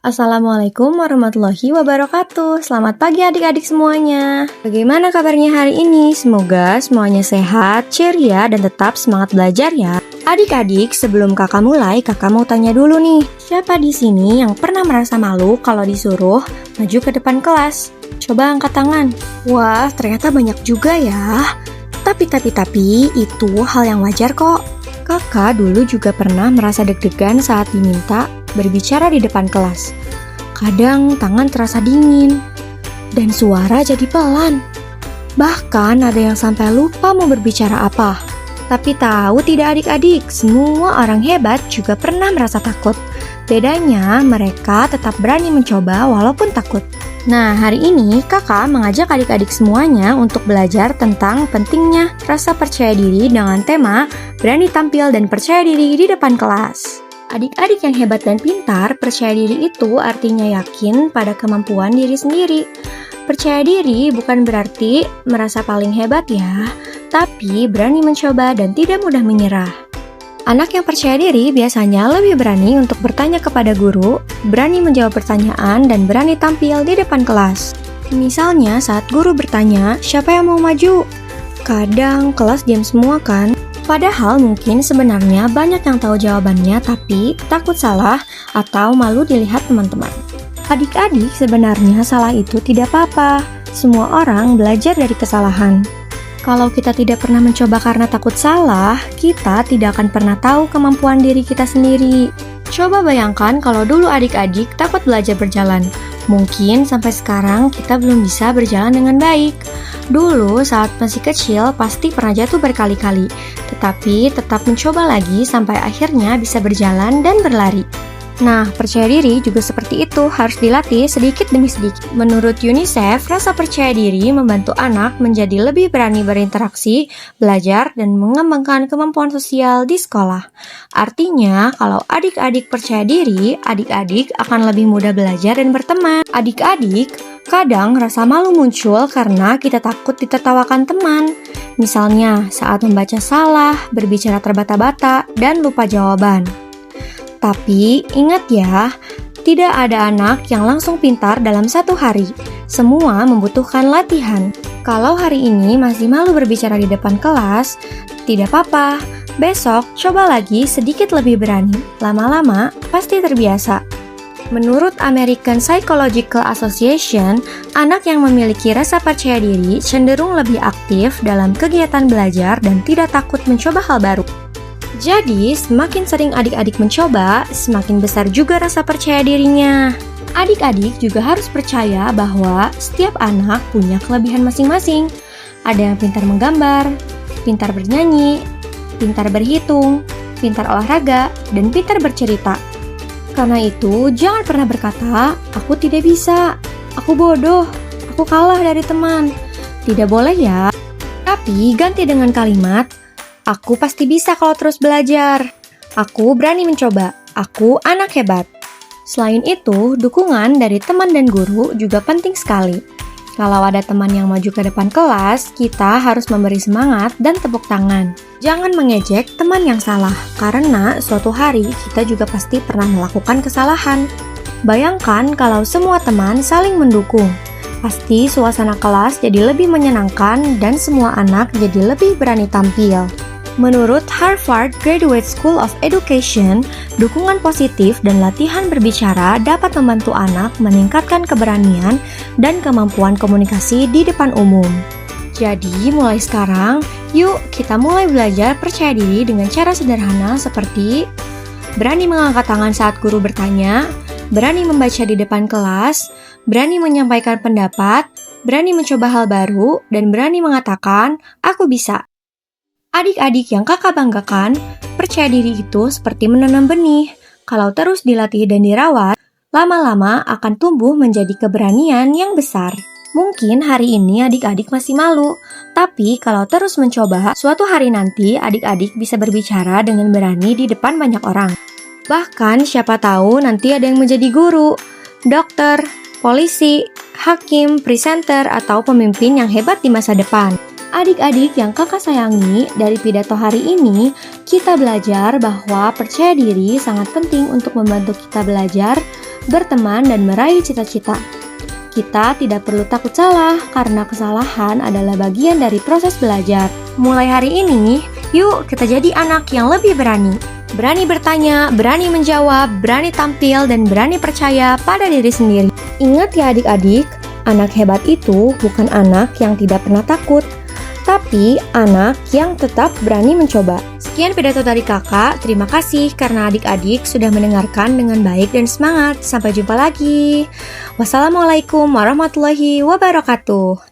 Assalamualaikum warahmatullahi wabarakatuh. Selamat pagi adik-adik semuanya. Bagaimana kabarnya hari ini? Semoga semuanya sehat, ceria, dan tetap semangat belajar ya. Adik-adik, sebelum kakak mulai, kakak mau tanya dulu nih. Siapa di sini yang pernah merasa malu kalau disuruh maju ke depan kelas? Coba angkat tangan. Wah, ternyata banyak juga ya. Tapi, itu hal yang wajar kok. Kakak dulu juga pernah merasa deg-degan saat diminta berbicara di depan kelas. Kadang tangan terasa dingin dan suara jadi pelan. Bahkan ada yang sampai lupa mau berbicara apa. Tapi tahu tidak adik-adik, semua orang hebat juga pernah merasa takut. Bedanya mereka tetap berani mencoba walaupun takut. Nah, hari ini kakak mengajak adik-adik semuanya untuk belajar tentang pentingnya rasa percaya diri dengan tema berani tampil dan percaya diri di depan kelas. Adik-adik yang hebat dan pintar, percaya diri itu artinya yakin pada kemampuan diri sendiri. Percaya diri bukan berarti merasa paling hebat ya, tapi berani mencoba dan tidak mudah menyerah. Anak yang percaya diri biasanya lebih berani untuk bertanya kepada guru, berani menjawab pertanyaan, dan berani tampil di depan kelas. Misalnya saat guru bertanya, siapa yang mau maju? Kadang kelas diam semua kan? Padahal mungkin sebenarnya banyak yang tahu jawabannya tapi takut salah atau malu dilihat teman-teman. Adik-adik, sebenarnya salah itu tidak apa-apa. Semua orang belajar dari kesalahan. Kalau kita tidak pernah mencoba karena takut salah, kita tidak akan pernah tahu kemampuan diri kita sendiri. Coba bayangkan kalau dulu adik-adik takut belajar berjalan. Mungkin sampai sekarang kita belum bisa berjalan dengan baik. Dulu saat masih kecil pasti pernah jatuh berkali-kali, tetapi tetap mencoba lagi sampai akhirnya bisa berjalan dan berlari. Nah, percaya diri juga seperti itu, harus dilatih sedikit demi sedikit. Menurut UNICEF, rasa percaya diri membantu anak menjadi lebih berani berinteraksi, belajar, dan mengembangkan kemampuan sosial di sekolah. Artinya, kalau adik-adik percaya diri, adik-adik akan lebih mudah belajar dan berteman. Adik-adik, kadang rasa malu muncul karena kita takut ditertawakan teman. Misalnya, saat membaca salah, berbicara terbata-bata, dan lupa jawaban. Tapi ingat ya, tidak ada anak yang langsung pintar dalam satu hari. Semua membutuhkan latihan. Kalau hari ini masih malu berbicara di depan kelas, tidak apa-apa. Besok coba lagi sedikit lebih berani. Lama-lama pasti terbiasa. Menurut American Psychological Association, anak yang memiliki rasa percaya diri cenderung lebih aktif dalam kegiatan belajar dan tidak takut mencoba hal baru. Jadi, semakin sering adik-adik mencoba, semakin besar juga rasa percaya dirinya. Adik-adik juga harus percaya bahwa setiap anak punya kelebihan masing-masing. Ada yang pintar menggambar, pintar bernyanyi, pintar berhitung, pintar olahraga, dan pintar bercerita. Karena itu, jangan pernah berkata, "Aku tidak bisa, aku bodoh, aku kalah dari teman." Tidak boleh ya. Tapi ganti dengan kalimat, "Aku pasti bisa kalau terus belajar. Aku berani mencoba. Aku anak hebat." Selain itu, dukungan dari teman dan guru juga penting sekali. Kalau ada teman yang maju ke depan kelas, kita harus memberi semangat dan tepuk tangan. Jangan mengejek teman yang salah, karena suatu hari kita juga pasti pernah melakukan kesalahan. Bayangkan kalau semua teman saling mendukung. Pasti suasana kelas jadi lebih menyenangkan dan semua anak jadi lebih berani tampil. Menurut Harvard Graduate School of Education, dukungan positif dan latihan berbicara dapat membantu anak meningkatkan keberanian dan kemampuan komunikasi di depan umum. Jadi, mulai sekarang, yuk kita mulai belajar percaya diri dengan cara sederhana seperti berani mengangkat tangan saat guru bertanya, berani membaca di depan kelas, berani menyampaikan pendapat, berani mencoba hal baru, dan berani mengatakan, "Aku bisa." Adik-adik yang kakak banggakan, percaya diri itu seperti menanam benih. Kalau terus dilatih dan dirawat, lama-lama akan tumbuh menjadi keberanian yang besar. Mungkin hari ini adik-adik masih malu, tapi kalau terus mencoba, suatu hari nanti adik-adik bisa berbicara dengan berani di depan banyak orang. Bahkan siapa tahu nanti ada yang menjadi guru, dokter, polisi, hakim, presenter, atau pemimpin yang hebat di masa depan. Adik-adik yang kakak sayangi, dari pidato hari ini, kita belajar bahwa percaya diri sangat penting untuk membantu kita belajar, berteman, dan meraih cita-cita. Kita tidak perlu takut salah, karena kesalahan adalah bagian dari proses belajar. Mulai hari ini, yuk kita jadi anak yang lebih berani. Berani bertanya, berani menjawab, berani tampil, dan berani percaya pada diri sendiri. Ingat ya adik-adik, anak hebat itu bukan anak yang tidak pernah takut, tapi anak yang tetap berani mencoba. Sekian pidato dari kakak, terima kasih karena adik-adik sudah mendengarkan dengan baik dan semangat. Sampai jumpa lagi. Wassalamualaikum warahmatullahi wabarakatuh.